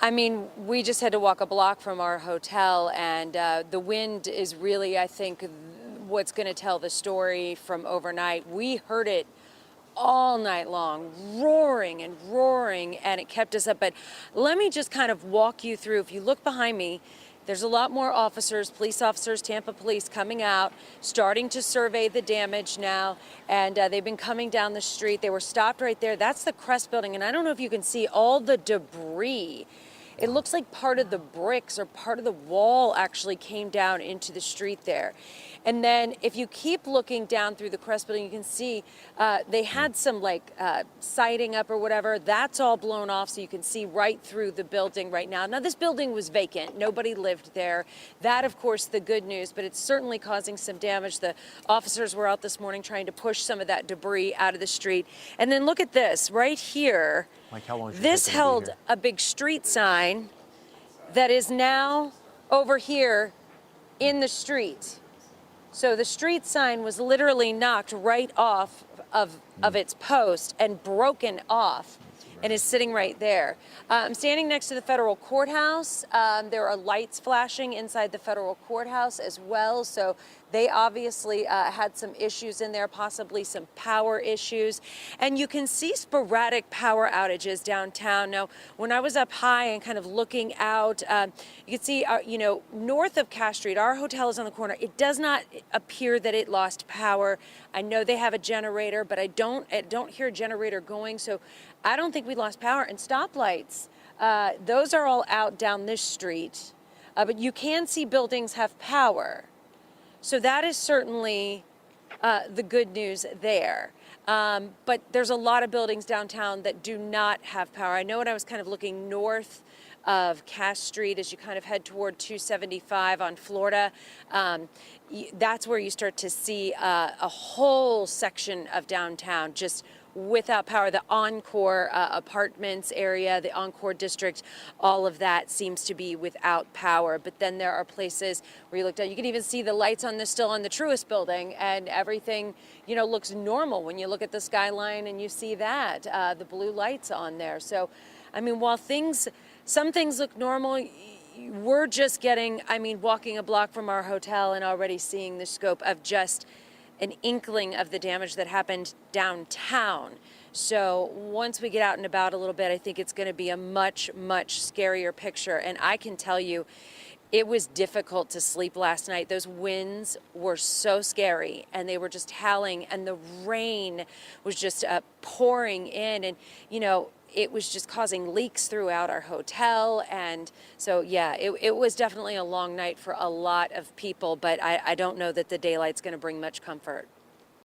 I mean, we just had to walk a block from our hotel, and the wind is really, I think, what's going to tell the story from overnight. We heard it all night long, roaring and roaring, and it kept us up. But let me just kind of walk you through. If you look behind me, there's a lot more officers, police officers, Tampa police coming out, starting to survey the damage now. And they've been coming down the street. They were stopped right there. That's the Crest building. And I don't know if you can see all the debris. It looks like part of the bricks or part of the wall actually came down into the street there. And then if you keep looking down through the Crest building, you can see they had some siding up or whatever. That's all blown off, so you can see right through the building right now. Now, this building was vacant. Nobody lived there. That, of course, the good news, but it's certainly causing some damage. The officers were out this morning trying to push some of that debris out of the street. And then look at this right here. Mike, how long is This held a big street sign that is now over here in the street. So the street sign was literally knocked right off of its post and broken off and is sitting right there. I'm standing next to the federal courthouse. There are lights flashing inside the federal courthouse as well. So they obviously had some issues in there, possibly some power issues. And you can see sporadic power outages downtown. Now, when I was up high and kind of looking out, you can see, north of Cass Street, our hotel is on the corner. It does not appear that it lost power. I know they have a generator, but I don't hear a generator going. So I don't think we lost power. And stoplights, those are all out down this street. But you can see buildings have power. So that is certainly the good news there. But there's a lot of buildings downtown that do not have power. I know when I was kind of looking north of Cass Street as you kind of head toward 275 on Florida, that's where you start to see a whole section of downtown just without power. The Encore apartments area, the Encore district, all of that seems to be without power. But then there are places where you looked at, you can even see the lights still on the Truist building, and everything, looks normal when you look at the skyline and you see that, the blue lights on there. So, I mean, while some things look normal, we're just walking a block from our hotel and already seeing the scope of just an inkling of the damage that happened downtown. So once we get out and about a little bit, I think it's going to be a much, much scarier picture. And I can tell you, it was difficult to sleep last night. Those winds were so scary, and they were just howling, and the rain was just pouring in, and it was just causing leaks throughout our hotel. And so, yeah, it was definitely a long night for a lot of people, but I don't know that the daylight's going to bring much comfort.